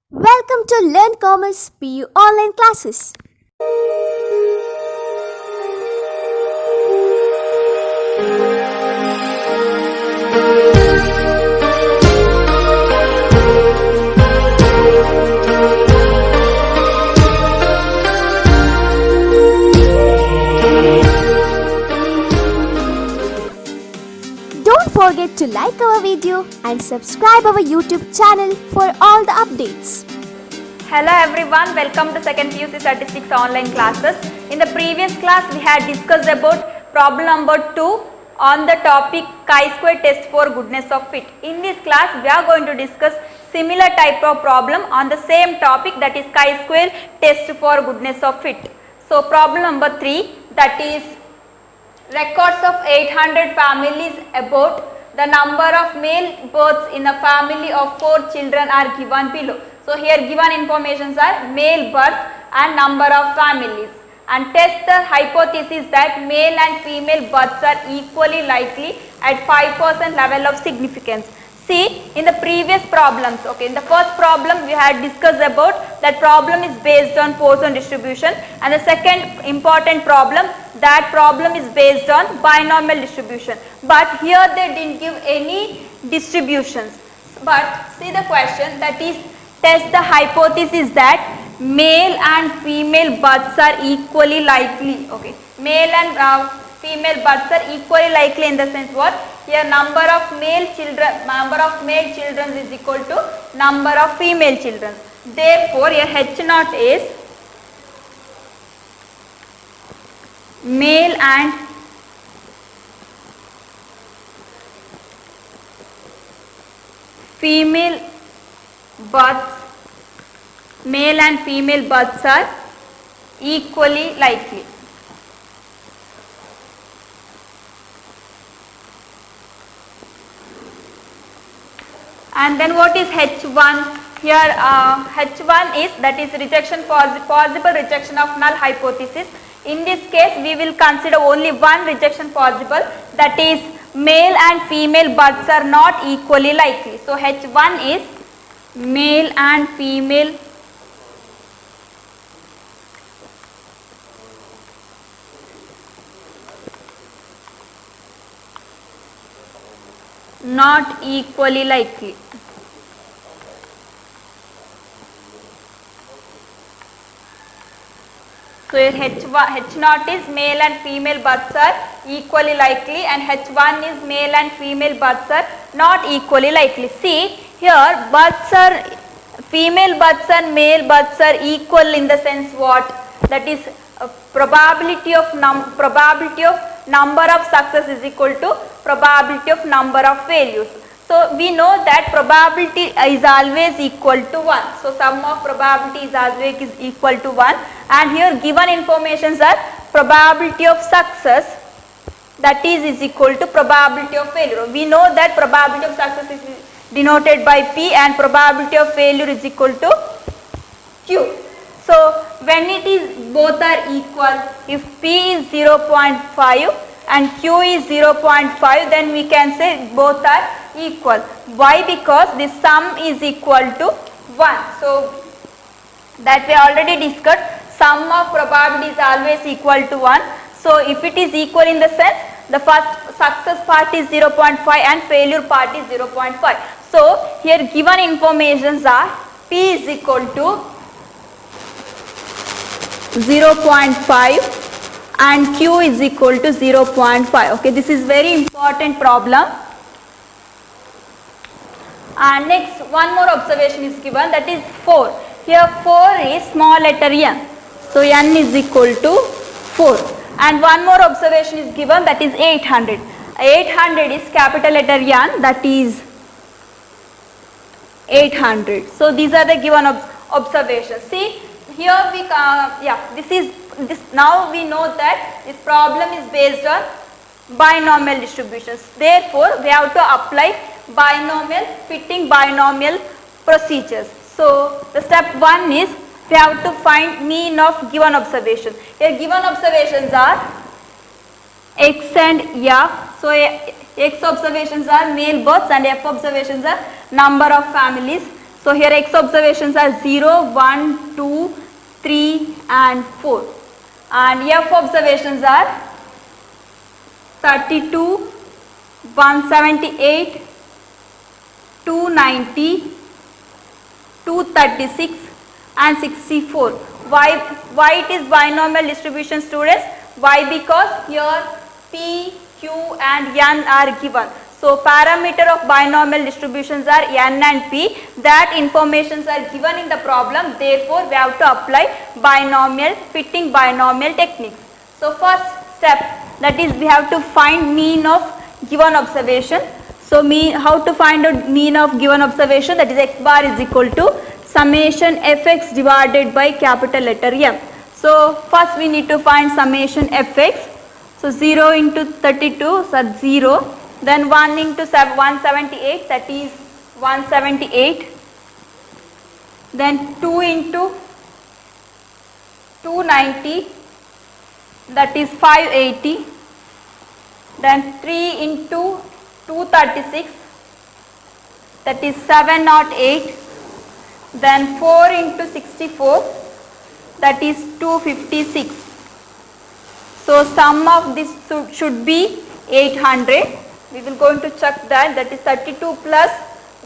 Welcome to Learn Commerce PU online classes. Don't forget to like our video and subscribe our YouTube channel for all the updates. Hello everyone, welcome to second PUC statistics online classes. In the previous class we had discussed about problem number 2 on the topic chi-square test for goodness of fit. In this class we are going to discuss similar type of problem on the same topic, that is chi-square test for goodness of fit. So problem number 3, that is records of 800 families about the number of male births in a family of 4 children are given below. So here given informations are male birth and number of families, and test the hypothesis that male and female births are equally likely at 5% level of significance. See, in the previous problems, in the first problem we had discussed about that problem is based on Poisson distribution, and the second important problem, that problem is based on binomial distribution. But here they didn't give any distributions. But see the question, that is test the hypothesis that male and female births are equally likely. Male and female births are equally likely in the sense what? Here number of male children is equal to number of female children. Therefore, here H naught is male and female births are equally likely. And then what is H1? Here H1 is, that is rejection, possible rejection of null hypothesis. In this case we will consider only one rejection possible, that is male and female births are not equally likely. So H1 is male and female not equally likely. So here H naught is male and female births are equally likely, and H1 is male and female births are not equally likely. See here female births and male births are equal in the sense what? That is probability of number of success is equal to probability of number of failures. So we know that probability is always equal to 1. So sum of probability is always equal to 1, and here given informations are probability of success, that is equal to probability of failure. We know that probability of success is denoted by P and probability of failure is equal to Q. So when it is both are equal, if P is 0.5 and Q is 0.5, then we can say both are equal. Why? Because the sum is equal to 1. So that we already discussed, sum of probability is always equal to 1. So if it is equal in the sense, the first success part is 0.5 and failure part is 0.5. So here given informations are P is equal to 0.5 and Q is equal to 0.5. This is very important problem. And next one more observation is given, that is 4. Here 4 is small letter n. So n is equal to 4. And one more observation is given, that is 800. 800 is capital letter N, that is 800. So these are the given observations. See here we now we know that this problem is based on binomial distributions. Therefore we have to apply fitting binomial procedures. So the step 1 is we have to find mean of given observation. Here given observations are X and F. So X observations are male births and F observations are number of families. So here X observations are 0, 1, 2, 3 and 4. And F observations are 32, 178, 290, 236 and 64. Why it is binomial distribution, students? Why? Because here P, Q and N are given. So parameter of binomial distributions are N and P. That informations are given in the problem. Therefore, we have to apply fitting binomial techniques. So first step, that is we have to find mean of given observation. So how to find out mean of given observation? That is x bar is equal to summation fx divided by capital letter M. So first we need to find summation fx. So 0 into 32, so 0. Then 1 into 178, that is 178. Then 2 into 290, that is 580. Then 3 into 236, that is 708. Then 4 into 64, that is 256. So sum of this should be 800. We will going to check that is 32 plus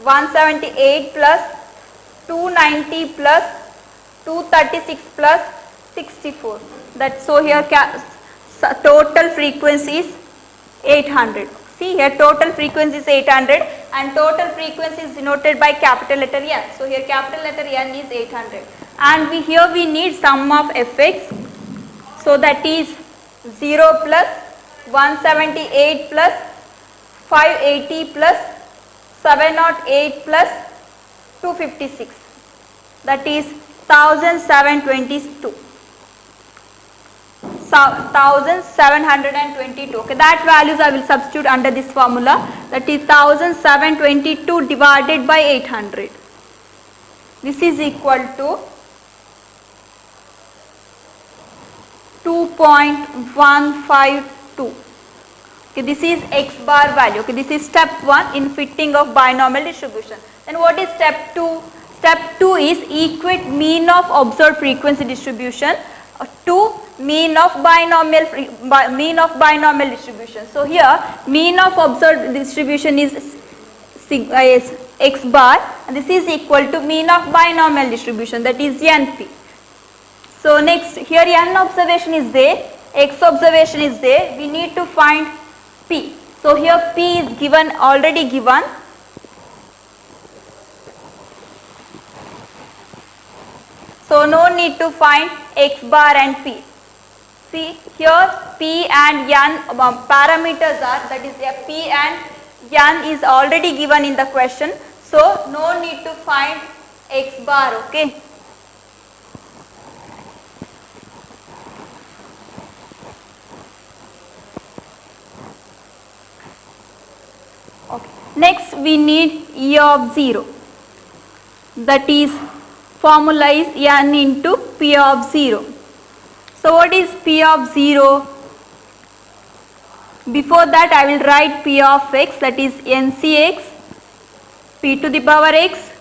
178 plus 290 plus 236 plus 64. So here total frequency is 800. See here total frequency is 800 and total frequency is denoted by capital letter N. So here capital letter N is 800 and here we need sum of fx. So that is 0 plus 178 plus 580 plus 708 plus 256, that is 1722. 1722. Okay, that values I will substitute under this formula, that is 1722 divided by 800. This is equal to 2.152. Okay, this is x bar value. Okay, this is step 1 in fitting of binomial distribution. Then what is step 2? Step 2 is equate mean of observed frequency distribution to mean of binomial distribution. So here mean of observed distribution is x bar and this is equal to mean of binomial distribution, that is NP. So next here N observation is there, X observation is there, we need to find P. So here P is given, already given. So no need to find x bar and P. See here P and N parameters are, that is P and N is already given in the question. So no need to find x bar, okay. Next we need E of 0, that is formula is N into P of 0. So what is P of 0? Before that I will write P of x, that is NCx, P to the power x,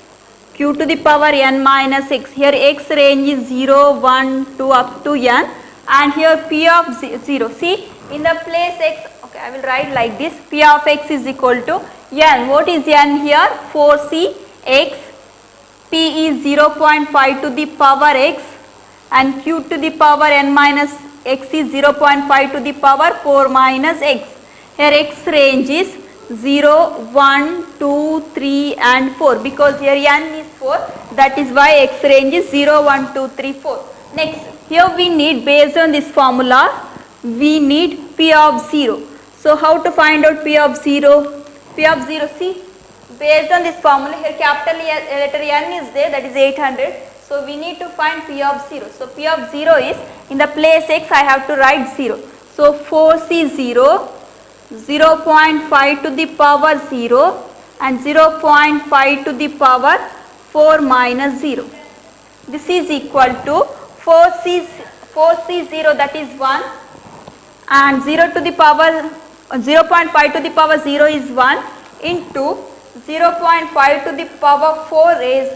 Q to the power N minus x. Here x range is 0, 1, 2 up to N and here P of 0. See in the place x, okay, I will write like this, P of x is equal to N. What is N here? 4C x, P is 0.5 to the power x and Q to the power N minus x is 0.5 to the power 4 minus x. Here x range is 0, 1, 2, 3 and 4 because here N is 4, that is why x range is 0, 1, 2, 3, 4. Next here we need, based on this formula, we need P of 0. So how to find out P of 0? P of 0, see, based on this formula here capital letter N is there, that is 800. So we need to find P of 0. So P of 0 is, in the place x I have to write 0. So 4C0, 0.5 to the power 0 and 0.5 to the power 4 minus 0. This is equal to 4C0, that is 1 and 0 to the power 0.5 to the power 0 is 1 into 0.5 to the power 4 is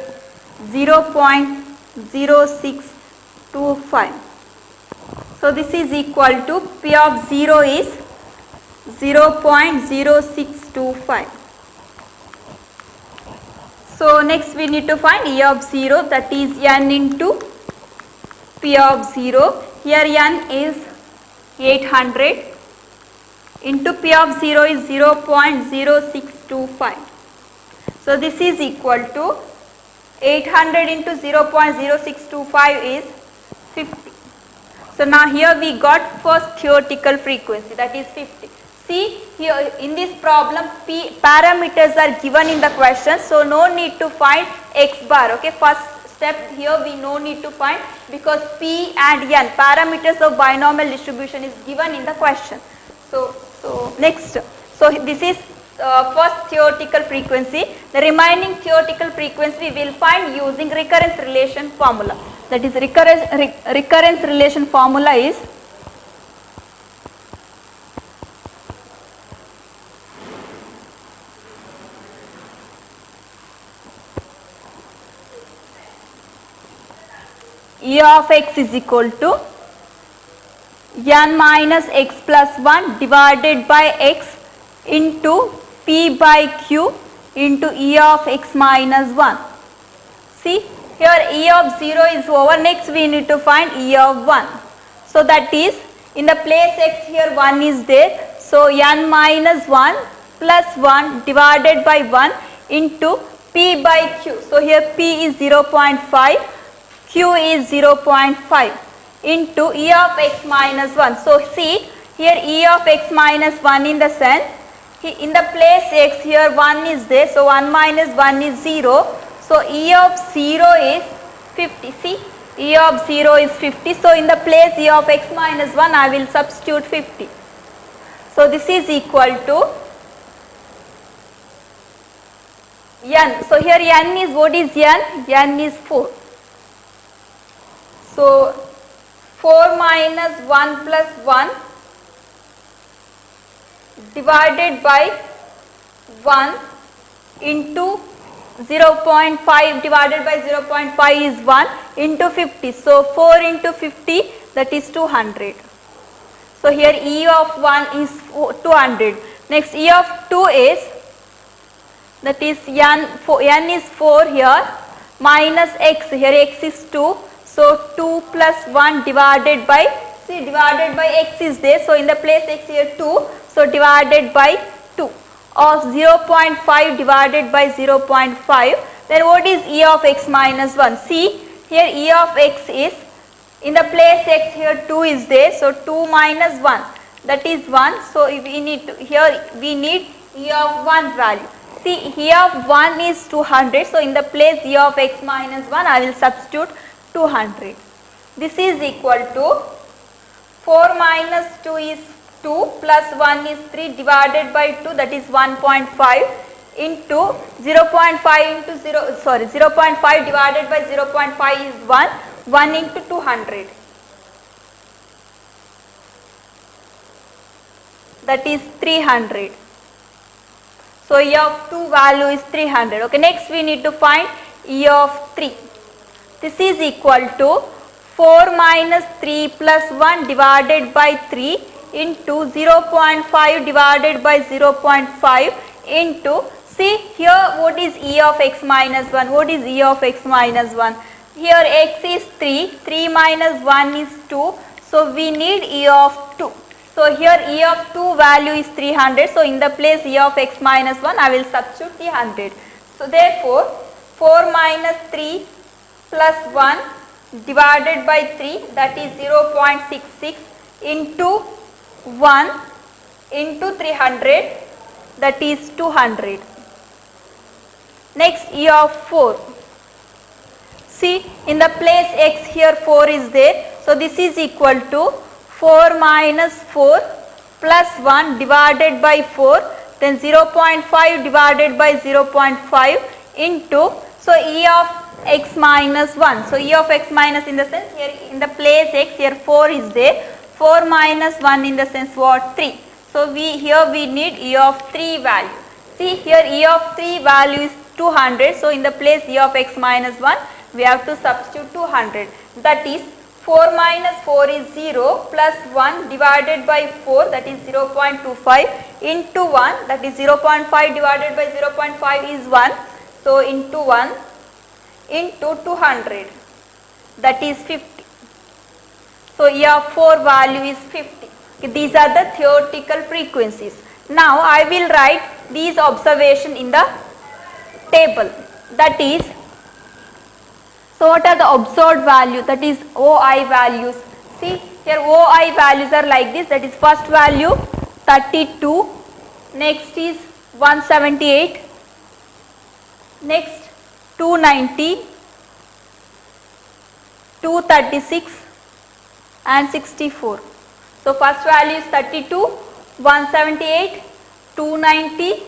0.0625. So this is equal to P of 0 is 0.0625. So next we need to find E of 0, that is n into P of 0. Here n is 800 into P of 0 is 0.0625. So this is equal to 800 into 0.0625 is 50. So now here we got first theoretical frequency, that is 50. See here in this problem P parameters are given in the question, so no need to find x bar. Okay, first step here we no need to find, because P and n parameters of binomial distribution is given in the question. So next, so this is first theoretical frequency. The remaining theoretical frequency we will find using recurrence relation formula. That is recurrence relation formula is E of x is equal to n minus x plus 1 divided by x into P by Q into E of x minus 1. See here E of 0 is over, next we need to find E of 1. So that is in the place x here 1 is there. So n minus 1 plus 1 divided by 1 into P by Q. So here P is 0.5, Q is 0.5 into E of x minus 1. So see here E of x minus 1 in the sense, in the place x here 1 is there, so 1 minus 1 is 0. So E of 0 is 50. See E of 0 is 50. So in the place E of x minus 1 I will substitute 50. So this is equal to n. So here n is, what is n? N is 4. So 4 minus 1 plus 1 divided by 1 into 0.5 divided by 0.5 is 1 into 50. So 4 into 50, that is 200. So here E of 1 is 200. Next E of 2 is, that is n is 4 here, minus x, here x is 2. So 2 plus 1 divided by, see divided by x is there, so in the place x here 2, so divided by 2 of 0.5 divided by 0.5. Then what is E of x minus 1? See here E of x is, in the place x here 2 is there, so 2 minus 1, that is 1. So we need to, here we need E of 1 value. See E of 1 is 200, so in the place E of x minus 1 I will substitute 200. This is equal to 4 minus 2 is 2 plus 1 is 3 divided by 2, that is 1.5 into 0.5 into 0.5 divided by 0.5 is 1 into 200, that is 300. So E of 2 value is 300. Okay, next we need to find E of 3. This is equal to 4 minus 3 plus 1 divided by 3 into 0.5 divided by 0.5 into, see here what is E of x minus 1, what is E of x minus 1, here x is 3, 3 minus 1 is 2, so we need E of 2. So here E of 2 value is 300, so in the place E of x minus 1 I will substitute 300. So therefore 4 minus 3 plus 1 divided by 3, that is 0.66 into 1 into 300, that is 200. Next E of 4. See in the place x here 4 is there, so this is equal to 4 minus 4 plus 1 divided by 4, then 0.5 divided by 0.5 into, so E of x minus 1. So E of x minus in the sense here in the place x here 4 is there, 4 minus 1 in the sense what, 3. So here we need E of 3 value. See here E of 3 value is 200. So in the place e of x minus 1, we have to substitute 200. That is 4 minus 4 is 0 plus 1 divided by 4, that is 0.25 into 1, that is 0.5 divided by 0.5 is 1. So into 1 into 200, that is 50. So e of 4 value is 50. Okay, these are the theoretical frequencies. Now I will write these observations in the table. That is, so what are the observed value, that is OI values. See here OI values are like this, that is first value 32, next is 178, next 290, 236 and 64. So first value is 32, 178, 290,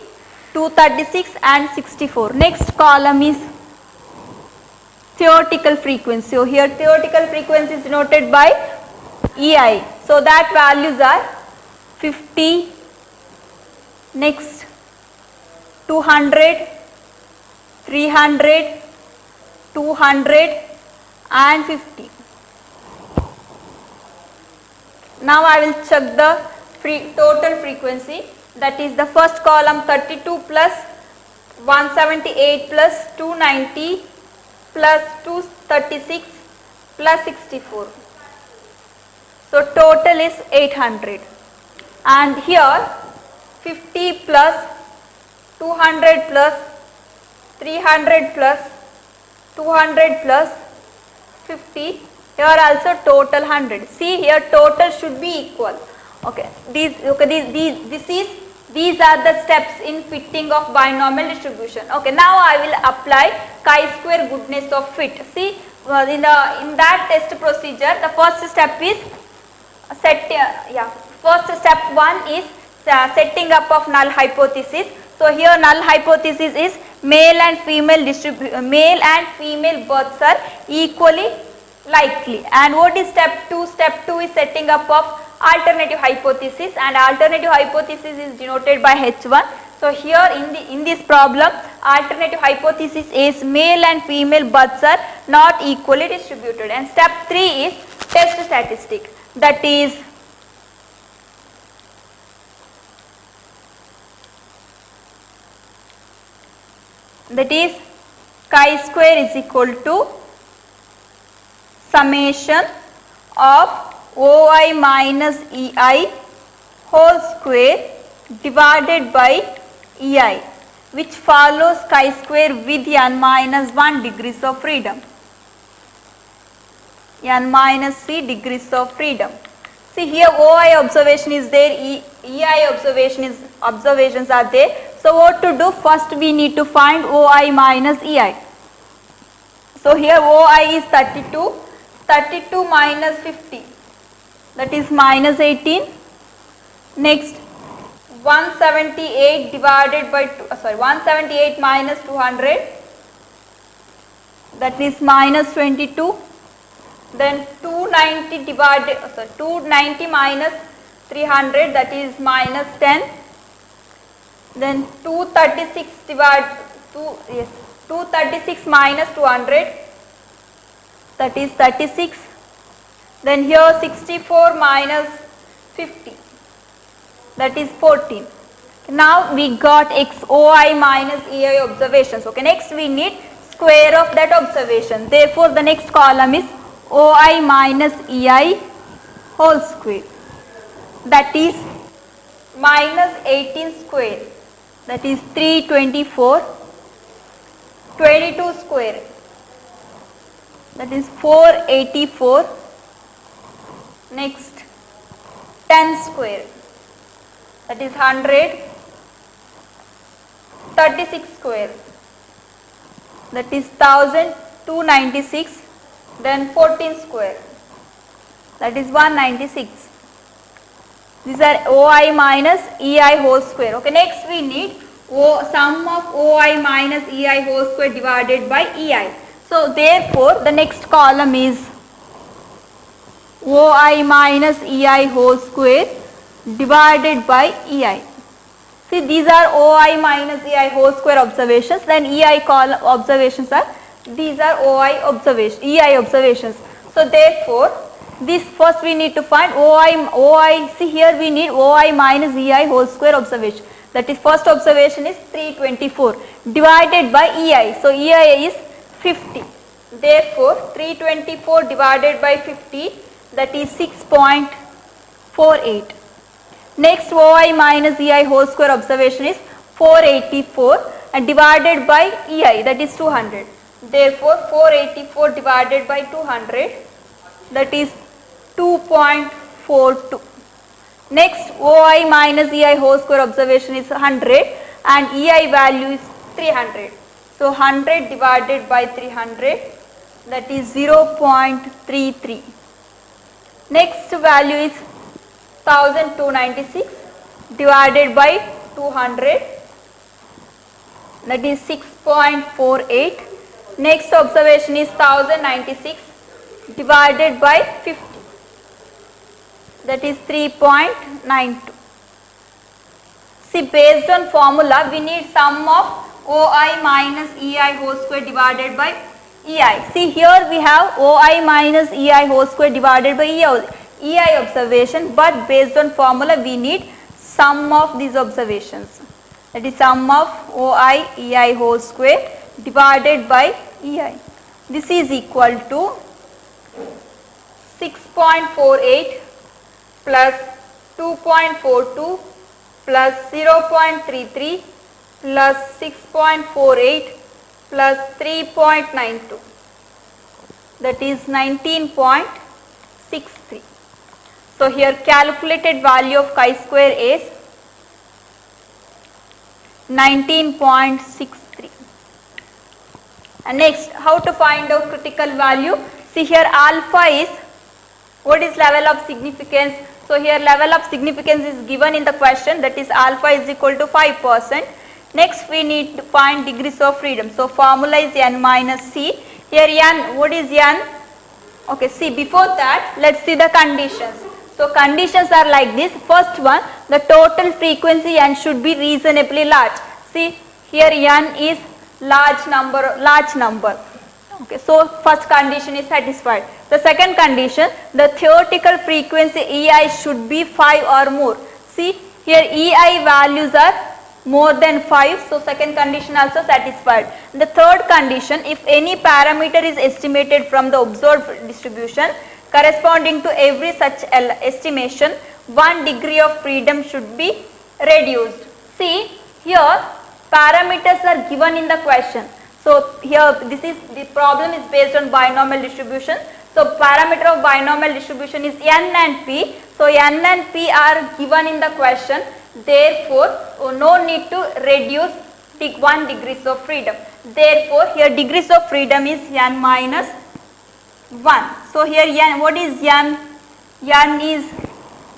236 and 64. Next column is theoretical frequency. So here theoretical frequency is denoted by EI. So that values are 50, next 200, 300, 200 and 50. Now I will check the total frequency, that is the first column 32 plus 178 plus 290 plus 236 plus 64. So total is 800, and here 50 plus 200 plus 300 plus 200 plus 50, here also total 100. See here total should be equal. Okay, these are the steps in fitting of binomial distribution. Okay, now I will apply chi-square goodness of fit. See in that test procedure, the first step is first step 1 is setting up of null hypothesis. So here null hypothesis is male and female births are equally likely. And what is step 2? Step 2 is setting up of alternative hypothesis, and alternative hypothesis is denoted by H1. So here in this problem, alternative hypothesis is male and female births are not equally distributed. And step 3 is test statistic, that is chi-square is equal to summation of OI minus EI whole square divided by EI, which follows chi-square with n minus 1 degrees of freedom, n minus c degrees of freedom. See here OI observation is there, EI observations are there. So what to do? First we need to find OI minus EI. So here OI is 32, 32 minus 50, that is minus 18. Next 178 divided by 178 minus 200, that is minus 22. Then 290 minus 300, that is minus 10. Then 236 minus 200, that is 36. Then here 64 minus 50, that is 14. Now we got OI minus EI observations. Okay, next we need square of that observation. Therefore the next column is OI minus EI whole square, that is minus 18 square, that is 324, 22 square, that is 484, next 10 square, that is 100, 36 square, that is 1296, then 14 square, that is 196. These are OI minus EI whole square. Okay, next we need sum of OI minus EI whole square divided by EI. So therefore the next column is OI minus EI whole square divided by EI. See, these are OI minus EI whole square observations, then EI observations are, these are EI observations. So therefore, this first we need to find OI, see here we need OI minus EI whole square observation. That is, first observation is 324 divided by EI. So EI is 50. Therefore, 324 divided by 50, that is 6.48. Next, OI minus EI whole square observation is 484 and divided by EI, that is 200. Therefore, 484 divided by 200, that is 2.42. Next, OI minus EI whole square observation is 100 and EI value is 300. So 100 divided by 300, that is 0.33. Next value is 1296 divided by 200, that is 6.48. Next observation is 1096 divided by 50, that is 3.92. See, based on formula we need sum of OI minus EI whole square divided by EI. See, here we have OI minus EI whole square divided by EI observation, but based on formula we need sum of these observations, that is sum of OI EI whole square divided by EI. This is equal to 6.48 plus 2.42 plus 0.33 plus 6.48 plus 3.92, that is 19.63. So here calculated value of chi-square is 19.63. And next, how to find out critical value? See, here alpha is, what is level of significance? So here level of significance is given in the question, that is alpha is equal to 5%. Next we need to find degrees of freedom. So formula is n minus c. Here n, what is n? Okay, see, before that let's see the conditions. So conditions are like this. First one, the total frequency n should be reasonably large. See, here n is large number. Okay, so first condition is satisfied. The second condition, the theoretical frequency EI should be 5 or more. See, here EI values are more than 5, so second condition also satisfied. The third condition, if any parameter is estimated from the observed distribution corresponding to every such estimation, 1 degree of freedom should be reduced. See, here parameters are given in the question. So here the problem is based on binomial distribution. So parameter of binomial distribution is n and p. So n and p are given in the question. Therefore, no need to reduce 1 degrees of freedom. Therefore, here degrees of freedom is n minus 1. So here n, what is n? N is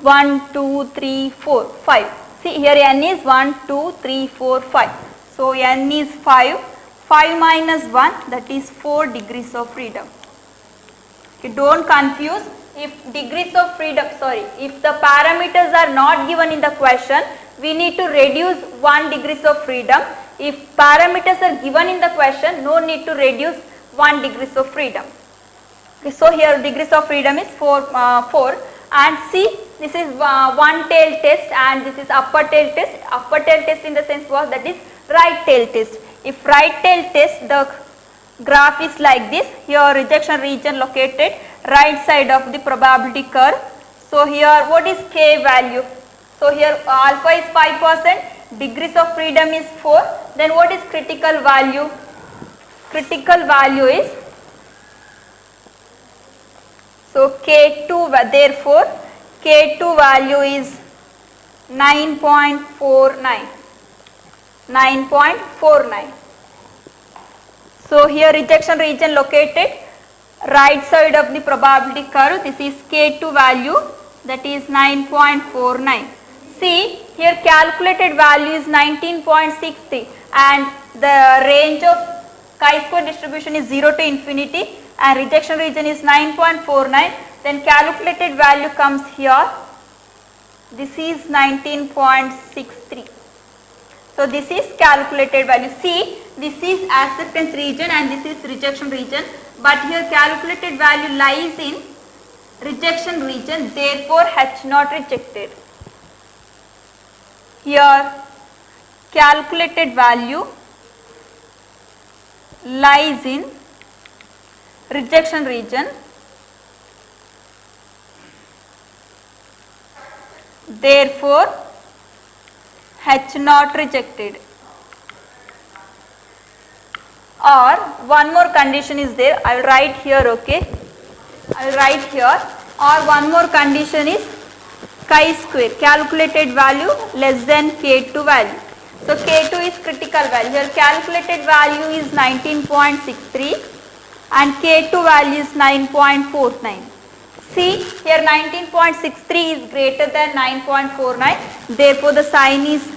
1, 2, 3, 4, 5. See, here n is 1, 2, 3, 4, 5. So n is 5. 5 minus 1, that is 4 degrees of freedom. Okay, don't confuse. If degrees of freedom, if the parameters are not given in the question, we need to reduce 1 degrees of freedom. If parameters are given in the question, no need to reduce 1 degrees of freedom. Okay, so here degrees of freedom is 4 and see, this is one tail test and this is upper tail test. Upper tail test in the sense was, that is right tail test. If right tail test, the graph is like this. Here rejection region located right side of the probability curve. So here what is k value? So here alpha is 5%, degrees of freedom is 4. Then what is critical value? Critical value is, so K2, therefore K2 value is 9.49. So here rejection region located right side of the probability curve. This is K2 value, that is 9.49. See, here calculated value is 19.63 and the range of chi-square distribution is 0 to infinity and rejection region is 9.49. Then calculated value comes here. This is 19.63. So this is calculated value. See, this is acceptance region and this is rejection region, but here calculated value lies in rejection region, therefore H not rejected. Here calculated value lies in rejection region, therefore H not rejected. Or one more condition is there, I will write here, okay, I will write here, or one more condition is chi-square, calculated value less than K2 value. So K2 is critical value, here calculated value is 19.63 and K2 value is 9.49. See, here 19.63 is greater than 9.49, therefore the sign is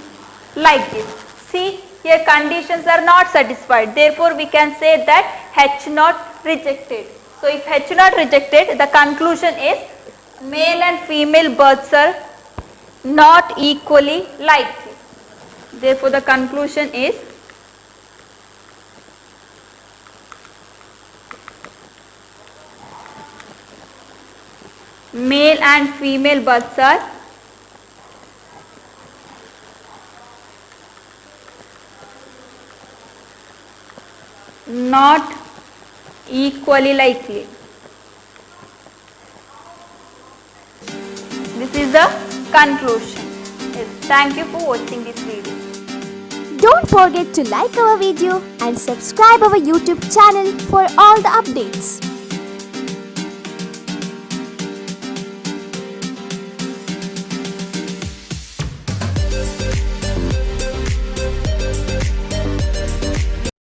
like this. See, here conditions are not satisfied, therefore we can say that H not rejected. So if H not rejected, the conclusion is male and female births are not equally likely. Therefore the conclusion is male and female births are not equally likely. This is the conclusion. Yes, thank you for watching this video. Don't forget to like our video and subscribe our YouTube channel for all the updates.